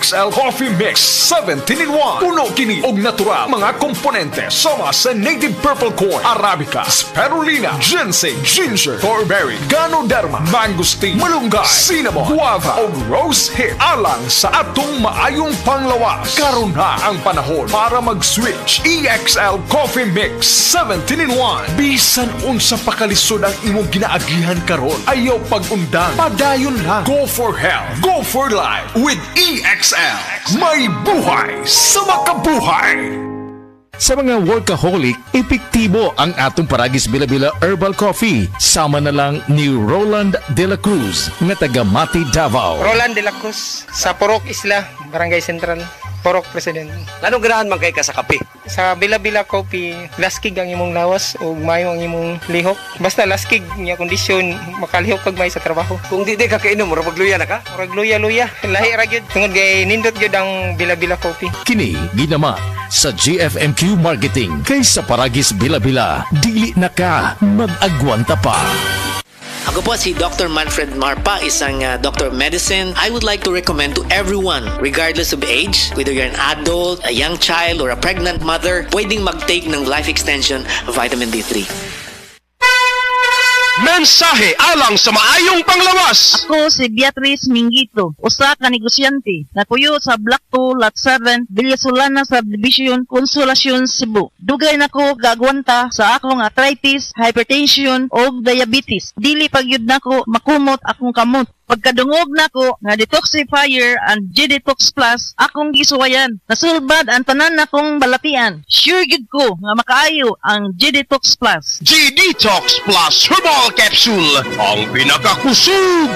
EXL Coffee Mix 17-in-1. Puno kini og natural mga komponente sama sa native purple corn, arabica, spirulina, ginseng, ginger, thornberry, ganoderma, mangosteen, malunggay, cinnamon, guava o rose hip alang sa atong maayong panglawas. Karon na ang panahon para mag-switch. EXL Coffee Mix 17-in-1. Bisan unsa pakalisod ang imong ginaagihan karon, ayaw pag-undang, padayon lang. Go for health, go for life with EXL. May buhay sa makabuhay. Sa mga workaholic, epektibo ang atong Paragis Bila-Bila Herbal Coffee. Sama na lang ni Roland De La Cruz na taga Mati, Davao. Roland De La Cruz sa Purok Isla, Barangay Central, Purok President. Anong ganahan man kay ka sa kape? Sa Bila-Bila Coffee, laskig ang imong lawas o mayo ang imong lihok. Basta laskig niya kondisyon, makalihok pag may sa trabaho. Kung di ka kainom, mura magluya na ka? Murag luya-luya, lahi ra gyud. Tungod kay nindot gyud ang Bila-Bila Coffee. Kini ginama sa GFMQ Marketing. Kay sa Paragis Bila-Bila, dili na ka mag-agwanta pa. Ako po si Dr. Manfred Marpa, isang Doctor of Medicine. I would like to recommend to everyone, regardless of age, whether you're an adult, a young child, or a pregnant mother, pwedeng mag-take ng Life Extension Vitamin D3. Mensahe alang sa maayong panglawas. Ako si Beatrice Mingito, usa ka negosyante, nakuyo sa Block 2, Lot 7, Villasolana Subdivision, Consolacion, Cebu. Dugay nako gagwanta sa akong arthritis, hypertension o diabetes. Dili pagyud nako makumot akong kamot. Pagkadungog nako nga detoxifier and G-Detox Plus, akong gisuwayan. Nasulbad ang tanan nakong balatian. Sure gid ko nga makaayo ang G-Detox Plus. G-Detox Plus Herbal Capsule, ang pinakakusog.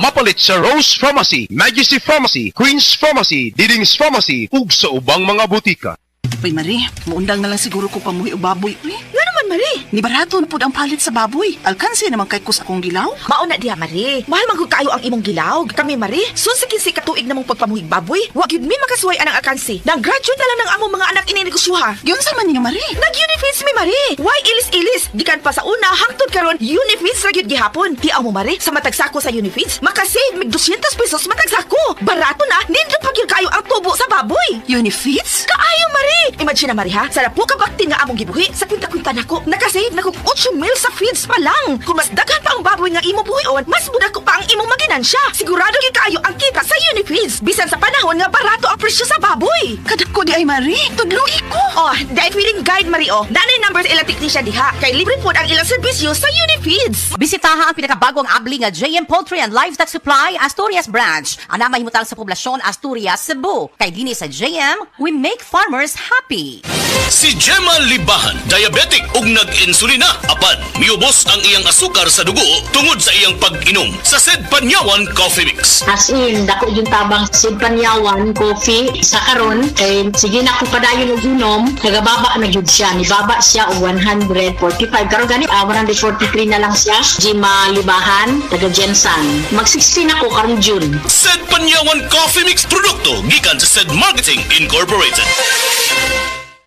Mapalit sa Rose Pharmacy, Majesty Pharmacy, Queen's Pharmacy, Diding's Pharmacy, ug sa ubang mga butika. Uy, Marie, muundang na lang siguro ko pamuhi o baboy. Uy, nga naman, Marie. Ni barato na po ang palit sa baboy. Alkansi naman kay kus akong gilaw. Mauna diha, Marie. Mahal magod kayo ang imong gilaw. Kami, Marie, sunsikin si katuig namong pagpamuhig baboy. Wag yun mi makasuway anang alkansi. Nag-graduate na lang ng among mga anak ininegosyoha. Yun sa man niya, Marie. Nag-Unifeeds mi, Marie. Why ilis-ilis? Gikan pa sa una, hangtod karon Unifeeds ra gyud gihapon. Tiaw mo, Marie, sa matagsako sa Unifeeds, makasave mig 200 pesos matagsako. Barato na, nindot pa gyud kayo ang tubo sa baboy. Unifeeds? Kaayo, Marie. Imagine na, Marie, ha? Sa po ka baktin nga among gibuhi, sa kwinta-kwinta nako, nakasave na kong 8 mil sa feeds pa lang. Kung mas daghan pa ang baboy nga imo buhion, mas budak ko pa ang imong maginansya. Sigurado gyud kayo ang kita sa Unifeeds. Bisan sa panahon nga barato ang presyo sa baboy. Kadako di ay, Marie. Tudlugi ko. Oh, dahil feeding guide, Marie, oh. Nanay numbers ilang technician diha. Kay libre po ang ilang serbisyo sa Unifeeds. Bisitaha ang pinakabagong abli nga JM Poultry and Livestock Supply Asturias Branch. Ana mahimutang sa poblasyon Asturias, Cebu. Kay dinhi sa JM, we make farmers happy. Si Gemma Libahan, diabetic ug nag-insulina. Apan, miubos ang iyang asukar sa dugo tungod sa iyang pag-inom sa Sed Panyawan Coffee Mix. As in, dako yung tabang Sed Panyawan Coffee sa karon kay sige na ko padayon og inom, nagababa na gyud siya. Nibaba siya og 145. Karon gani 143 na lang siya. Gemma Libahan, taga Jensan. Mag-16 ako karong June. Sed Panyawan Coffee Mix produkto gikan sa Sed Marketing Incorporated.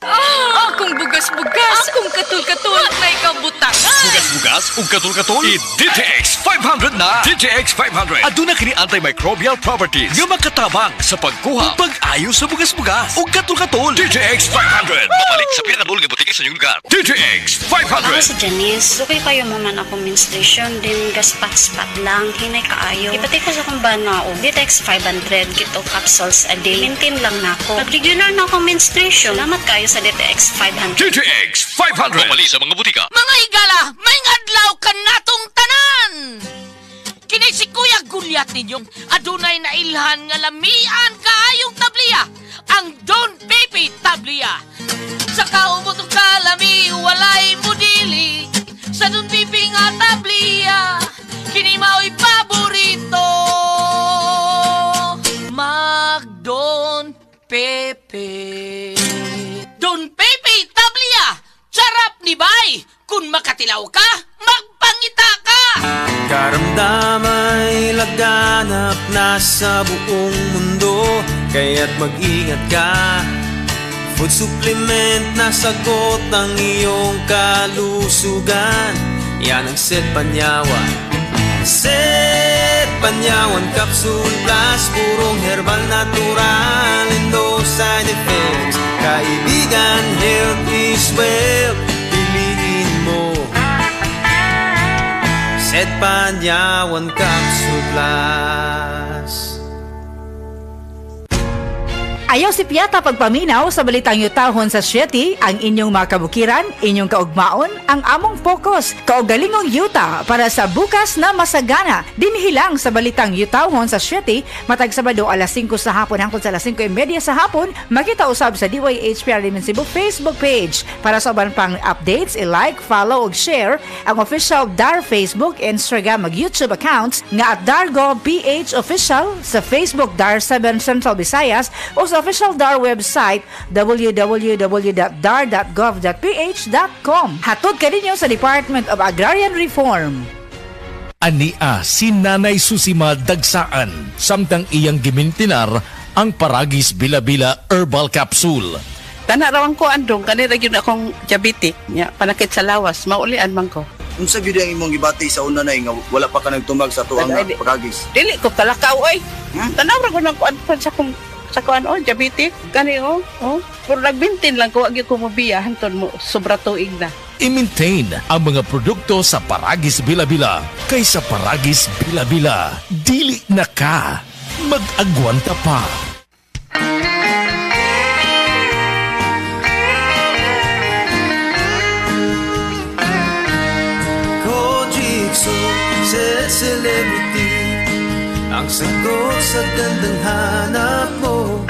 Akong bugas-bugas, akong katul-katul, may kabutangan. Bugas-bugas ug katul-katul, DTX 500 na. DTX 500 aduna kini antimicrobial properties nga makatabang sa pagkuha ug pag-ayo sa bugas-bugas ug katul-katul. DTX 500 mapalit sa pinakadul nga butika sa inyong lugar. DTX 500. Ako si Janice, okay kayo mo man ako menstruation din gaspat-spat lang, hinay kaayo. Ipatay ko sa kong banao, DTX 500 kito capsules a day. Maintain lang na ako. Pag regular na ako menstruation, salamat kayo sa DTX 500. DTX 500 mamali sa mga butika. Mga higala, may adlaw ka natong tanan! Kini si Kuya Gulyat ninyong adunay na ilhan nga lamian kaayong tabliya, ang Don Pepe Tabliya. Sa kaumutong kalami, walay mudili, sa Don Pepe nga tabliya, kini mao'y paborito. Mag Don Pepe. Don Pepe Tablia, sarap ni Bay. Kung makatilaw ka, magpangita ka. Karamdamay laganap na sa buong mundo, kaya't mag-ingat ka. Food supplement na sagot ang iyong kalusugan. Yan ang Sed Panyawan. Sed Panyawan Capsule Plus, purong herbal natural and no side effects. Kaibigan, health is wealth, piliin mo Set Panyawan Capsule Plus. Ayaw si Piata pagpaminaw sa balitang yutahon sa Sieti, ang inyong mga kabukiran, inyong kaugmaon, ang among focus, kaugalingong yuta para sa bukas na masagana. Dinhilang sa balitang yutahon sa Sieti, matag Sabado alas 5 sa hapon hangtod sa alas 5:30 sa hapon, makita usab sa DYHPR Limen Cebu Facebook page. Para sa uban pang updates, i-like, follow ug share ang official DAR Facebook, Instagram ug YouTube accounts nga at Dargo PH Official sa Facebook DAR 7 Central Visayas o sa official DAR website www.dar.gov.ph.com. Hatod ka ninyo sa Department of Agrarian Reform. Ania si Nanay Susima Dagsaan, samtang iyang gimintinar ang Paragis Bila-Bila Herbal Capsule. Tanarawan ko andong, kanira yun akong diabetic, panakit sa lawas, maulian man ko. Unsa gyud ang imong gibati sa una nay nga wala pa ka nagtumag sa tuang Paragis? Dili ko talakaw oy. Tanawra ko nang kuan sa kuan diabetic gani pero nagbintin lang ko agi ko mobiya hanton mo sobra tuig na. I-maintain ang mga produkto sa Paragis Bila-Bila kaysa Paragis Bila-Bila. Dili na ka, mag-agwanta pa. Kojikso, celebrity, ang sagot sa gandang hanap mo.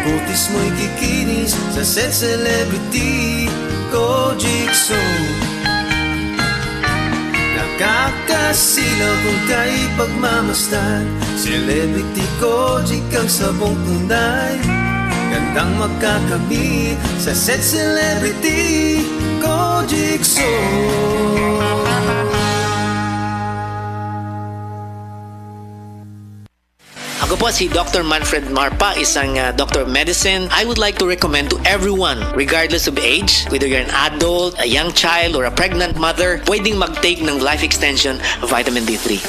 Kutis mo'y kikinis sa set celebrity. Kojikso, nakakasilaw kung kay pagmamasdan. Celebrity Kojik ang sabong tunay, gandang magkakamit sa set celebrity. Kojikso. Ako po si Dr. Manfred Marpa, isang Doctor of Medicine. I would like to recommend to everyone, regardless of age, whether you're an adult, a young child, or a pregnant mother, pwedeng mag-take ng Life Extension Vitamin D3.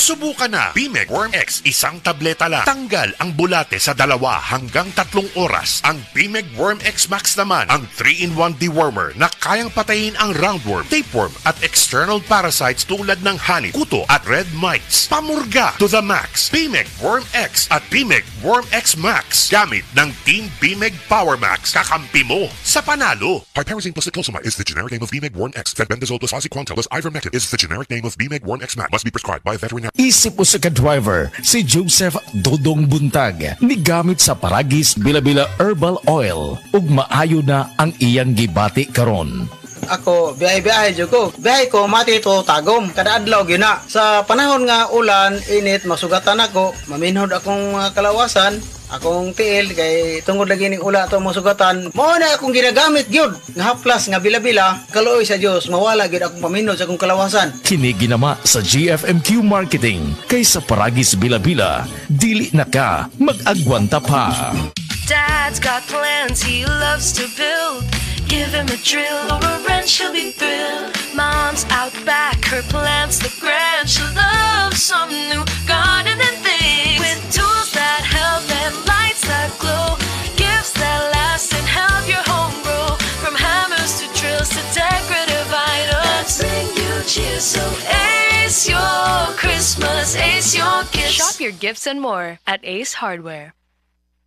Subukan na Bimeg Worm X, isang tableta lang. Tanggal ang bulate sa 2 hanggang 3 oras. Ang Bimeg Worm X Max naman, ang 3-in-1 dewormer na kayang patayin ang roundworm, tapeworm at external parasites tulad ng honey, kuto at red mites. Pamurga to the max. Bimeg Worm X at Bimeg Worm X Max. Gamit ng Team Bimeg Power Max, kakampi mo sa panalo. Piperazine plus niclosamide is the generic name of Bimeg Worm X. Fenbendazole plus oxyquantel plus ivermectin is the generic name of Bimeg Worm X Max. Must be prescribed by a veterinarian. Isip mo sa ka-driver, si Joseph Dodong Buntag, nigamit sa Paragis Bila-Bila Herbal Oil, ug maayo na ang iyang gibati karon. Ako, biyahe-biyahe dyan ko. Biyahe ko, mati ito tagom. Kada adlaw gina. Sa panahon nga ulan, init, masugatan ako. Maminhod akong kalawasan. Akong tiil, kay tungod lagi ning ula ito masugatan. Mao na akong ginagamit gyud nga haplas nga bila-bila. Kaluoy sa Dios, mawala gyud akong paminhod sa akong kalawasan. Kini ginama sa GFMQ Marketing. Kaysa Paragis Bila-Bila, dili na ka, mag-agwanta pa. Dad's got plans he loves to build. Give him a drill or a wrench, he'll be thrilled. Mom's out back, her plants look grand. She loves some new gardening things with tools that help and lights that glow, gifts that last and help your home grow. From hammers to drills to decorative items, bring you cheer. So Ace your Christmas, Ace your gifts. Shop your gifts and more at Ace Hardware.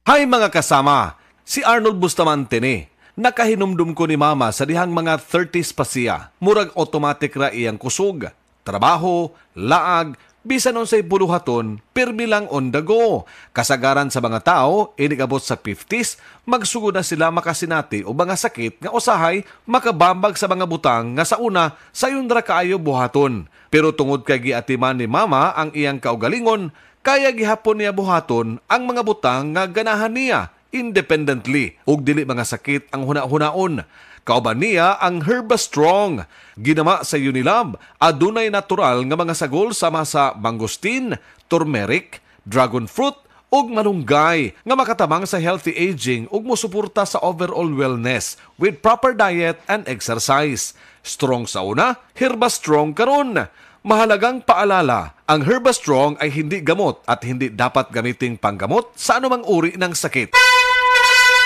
Hi mga kasama, si Arnold Bustamante ni. Nakahinumdum ko ni mama sa dihang mga 30s pa siya. Murag automatic ra iyang kusog. Trabaho, laag, bisan unsay buluhaton, pirmi lang on the go. Kasagaran sa mga tao, inigabot sa 50s, magsugod na sila makasinati o mga sakit nga usahay makabambag sa mga butang nga sa una sayon ra kaayo buhaton. Pero tungod kay giatiman ni mama ang iyang kaugalingon, kaya gihapon niya buhaton ang mga butang nga ganahan niya independently ug dili mga sakit ang huna-hunaon. Kauban niya ang Herbastrong. Ginama sa Unilab, adunay natural nga mga sagol sama sa mangosteen, turmeric, dragon fruit ug malunggay nga makatabang sa healthy aging ug mosuporta sa overall wellness with proper diet and exercise. Strong sa una, Herbastrong karon. Mahalagang paalala, ang Herbastrong ay hindi gamot at hindi dapat gamiting panggamot sa anumang uri ng sakit.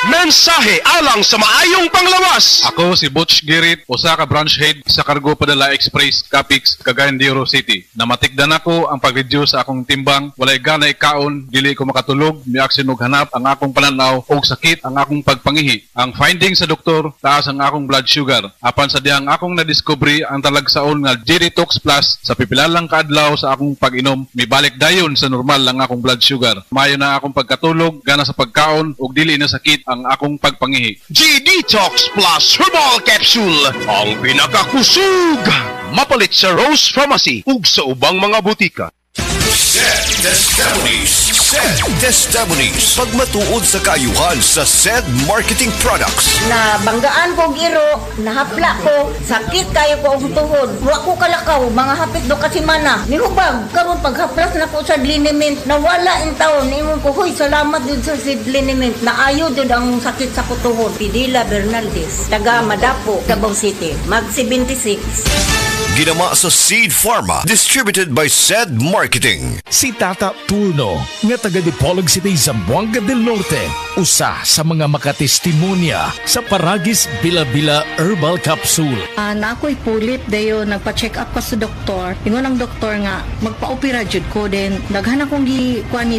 Mensahe alang sa maayong panglawas. Ako si Butch Girit, usa ka branch head sa Cargo Padala Express, Capix, Cagayan de Oro City. Namatikdan ako ang pag-reduce sa akong timbang, walay ganay kaon, dili ko makatulog, miaksin og hanap ang akong pananaw og sakit ang akong pagpangihi. Ang finding sa doktor, taas ang akong blood sugar. Apan sa dihang akong nadiskubre ang talagsaon nga G-Detox Plus sa pipilalang kaadlaw sa akong pag-inom, mibalik dayon sa normal ang akong blood sugar. Mayo na akong pagkatulog, gana sa pagkaon ug dili na sakit ang akong pagpangihi. G-Detox Plus Herbal Capsule, ang pinakakusog, mapalit sa Rose Pharmacy ug sa ubang mga butika. SED Testimonies. Pagmatuod sa kaayuhan sa SED Marketing Products. Na banggaan ko giro, nahapla ko, sakit kayo ko ang tuhod. Wa ko kalakaw, mga hapit do kasi mana. Nihubag, karon paghaplas na ko sa liniment, nawala in taon. Ingon ko, huy, salamat din sa SED liniment. Naayo din ang sakit sa kutuhod. Pidila Bernaldez, taga Madapo, Davao City, mag 76. Ginama sa Seed Pharma, distributed by SED Marketing. Si Tata Turno, nga taga Dipolog City, Zamboanga del Norte, usa sa mga makatestimonya sa Paragis Bila-Bila Herbal Capsule. Na ako'y pulit dayo, nagpa-check up pa sa doktor. Ingon ang doktor nga, magpa-opera jud ko din. Daghan akong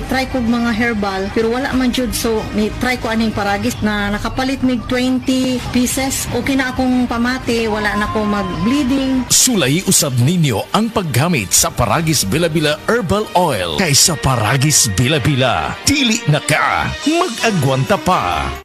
try ko mga herbal, pero wala man jud, so ni try ko aning Paragis na nakapalit mig 20 pieces. Okay na akong pamati, wala na akong mag-bleeding. Sulay usab ninyo ang paggamit sa Paragis Bila-Bila Herbal Oil kaysa Paragis Bila-Bila. Dili na ka, mag-agwanta pa.